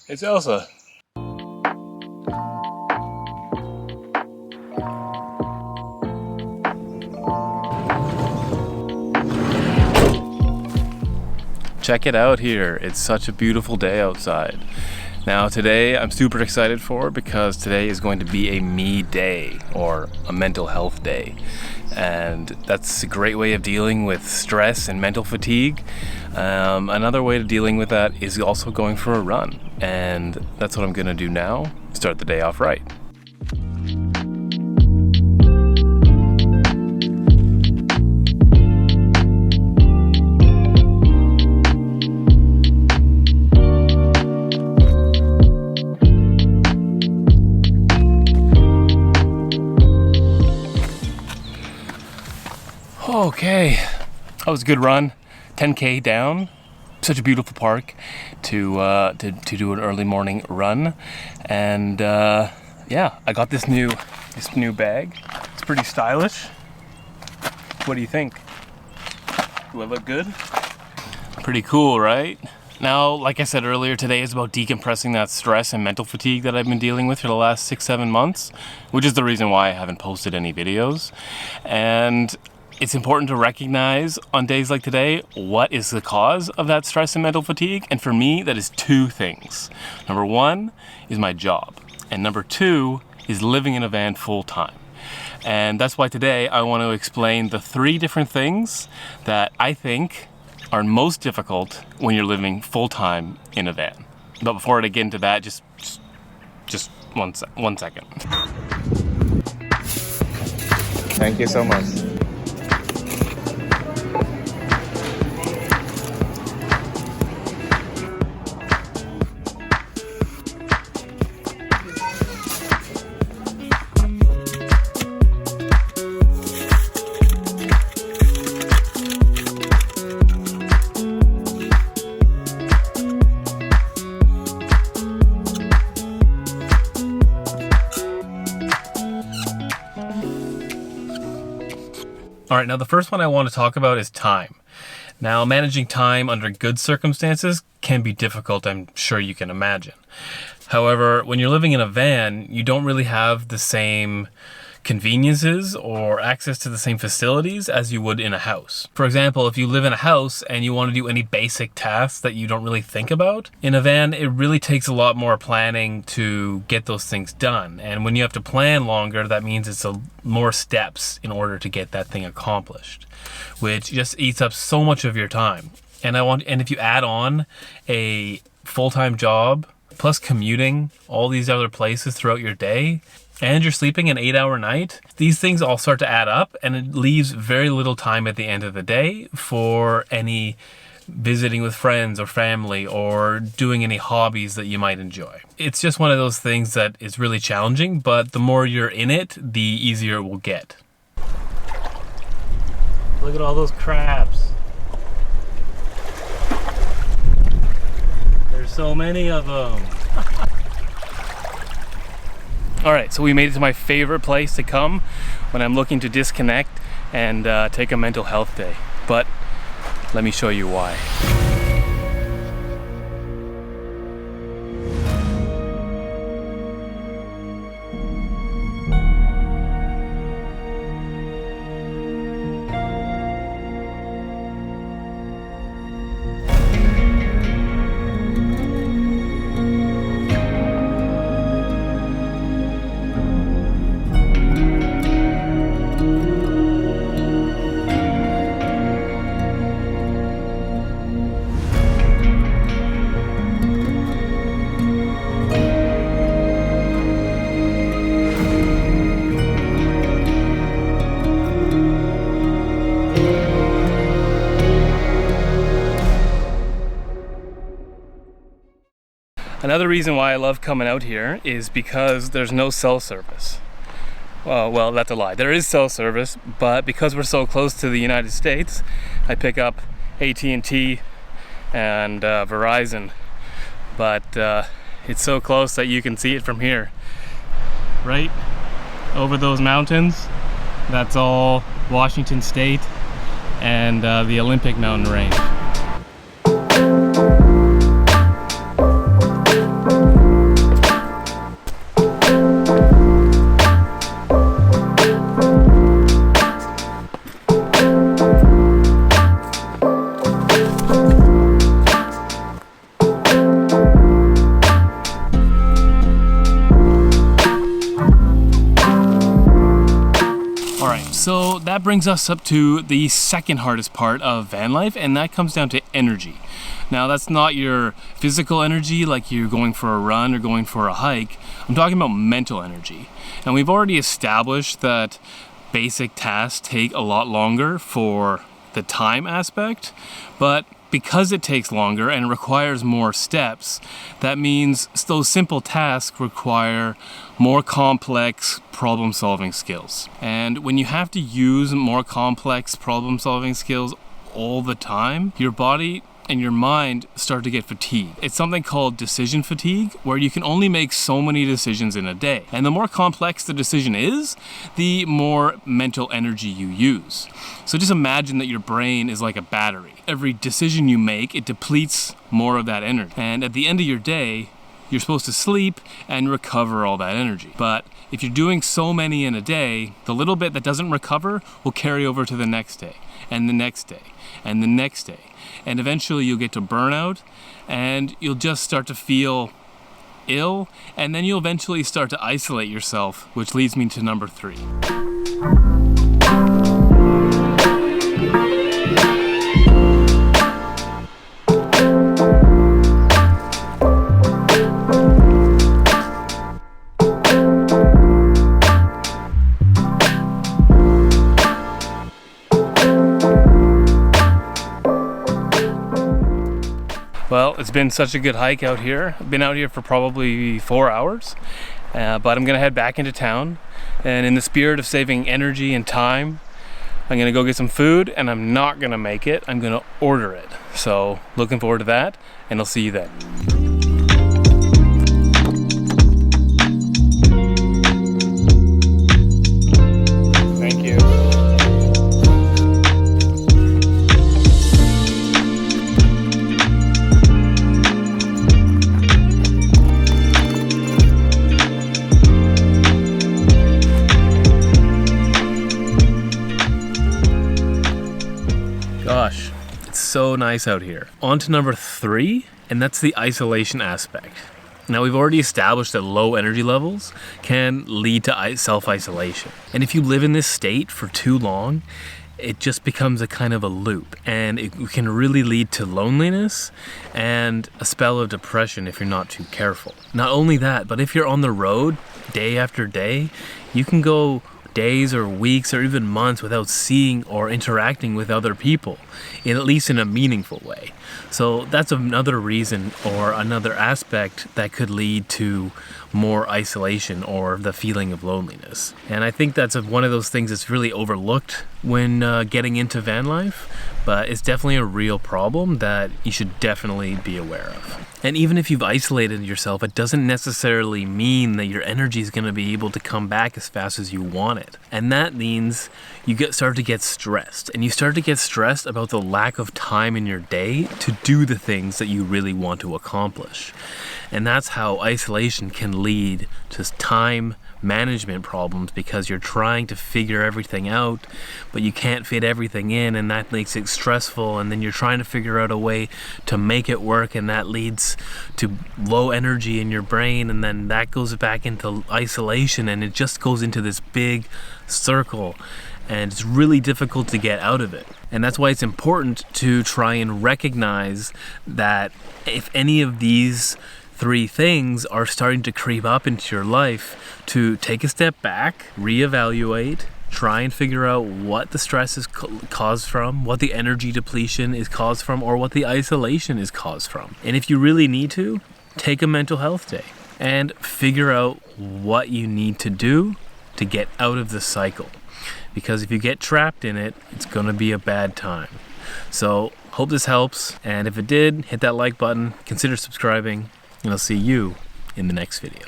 It's Elsa. Check it out here. It's such a beautiful day outside. Now today I'm super excited for because today is going to be a me day, or a mental health day. And that's a great way of dealing with stress and mental fatigue. Another way of dealing with that is also going for a run. And that's what I'm gonna do now, start the day off right. Okay, that was a good run. 10K down. Such a beautiful park to do an early morning run, and yeah, I got this new bag. It's pretty stylish. What do you think? Do I look good? Pretty cool, right? Now, like I said earlier, today is about decompressing that stress and mental fatigue that I've been dealing with for the last 6-7 months, which is the reason why I haven't posted any videos. And it's important to recognize on days like today what is the cause of that stress and mental fatigue. And for me, that is two things. Number one is my job. And number two is living in a van full time. And that's why today I want to explain the 3 different things that I think are most difficult when you're living full time in a van. But before I get into that, just one second. Thank you so much. All right, now the first one I want to talk about is time. Now, managing time under good circumstances can be difficult, I'm sure you can imagine. However, when you're living in a van, you don't really have the same conveniences or access to the same facilities as you would in a house. For example, if you live in a house and you want to do any basic tasks that you don't really think about, in a van it really takes a lot more planning to get those things done. And when you have to plan longer, that means it's more steps in order to get that thing accomplished, which just eats up so much of your time. And if you add on a full-time job plus commuting all these other places throughout your day, and you're sleeping an 8-hour night, these things all start to add up, and it leaves very little time at the end of the day for any visiting with friends or family or doing any hobbies that you might enjoy. It's just one of those things that is really challenging, but the more you're in it, the easier it will get. Look at all those crabs. There's so many of them. All right, so we made it to my favorite place to come when I'm looking to disconnect and take a mental health day. But let me show you why. Another reason why I love coming out here is because there's no cell service. Well, that's a lie. There is cell service, but because we're so close to the United States, I pick up AT&T and Verizon. But it's so close that you can see it from here. Right over those mountains, that's all Washington State and the Olympic mountain range. brings us up to the second hardest part of van life, and that comes down to energy. Now, that's not your physical energy like you're going for a run or going for a hike. I'm talking about mental energy. And we've already established that basic tasks take a lot longer for the time aspect, but because it takes longer and requires more steps, that means those simple tasks require more complex problem-solving skills. And when you have to use more complex problem-solving skills all the time, your body and your mind start to get fatigued. It's something called decision fatigue, where you can only make so many decisions in a day. And the more complex the decision is, the more mental energy you use. So just imagine that your brain is like a battery. Every decision you make, it depletes more of that energy. And at the end of your day, you're supposed to sleep and recover all that energy. But if you're doing so many in a day, the little bit that doesn't recover will carry over to the next day, and the next day, and the next day. And eventually you'll get to burnout, and you'll just start to feel ill, and then you'll eventually start to isolate yourself, which leads me to number 3. Well, it's been such a good hike out here. I've been out here for probably 4 hours, but I'm gonna head back into town. And in the spirit of saving energy and time, I'm gonna go get some food, and I'm not gonna make it. I'm gonna order it. So looking forward to that, and I'll see you then. Thank you. Gosh, it's so nice out here. On to number 3, and that's the isolation aspect. Now, we've already established that low energy levels can lead to self-isolation. And if you live in this state for too long, it just becomes a kind of a loop, and it can really lead to loneliness and a spell of depression if you're not too careful. Not only that, but if you're on the road day after day, you can go days or weeks or even months without seeing or interacting with other people, at least in a meaningful way. So that's another reason or another aspect that could lead to more isolation or the feeling of loneliness. And I think that's one of those things that's really overlooked when getting into van life, but it's definitely a real problem that you should definitely be aware of. And even if you've isolated yourself, it doesn't necessarily mean that your energy is going to be able to come back as fast as you want it. And that means you start to get stressed. And you start to get stressed about the lack of time in your day to do the things that you really want to accomplish. And that's how isolation can lead to time management problems, because you're trying to figure everything out, but you can't fit everything in, and that makes it stressful. And then you're trying to figure out a way to make it work, and that leads to low energy in your brain, and then that goes back into isolation, and it just goes into this big circle, and it's really difficult to get out of it. And that's why it's important to try and recognize that if any of these 3 things are starting to creep up into your life, to take a step back, reevaluate, try and figure out what the stress is caused from, what the energy depletion is caused from, or what the isolation is caused from. And if you really need to, take a mental health day and figure out what you need to do to get out of the cycle. Because if you get trapped in it, it's gonna be a bad time. So hope this helps, and if it did, hit that like button, consider subscribing, and I'll see you in the next video.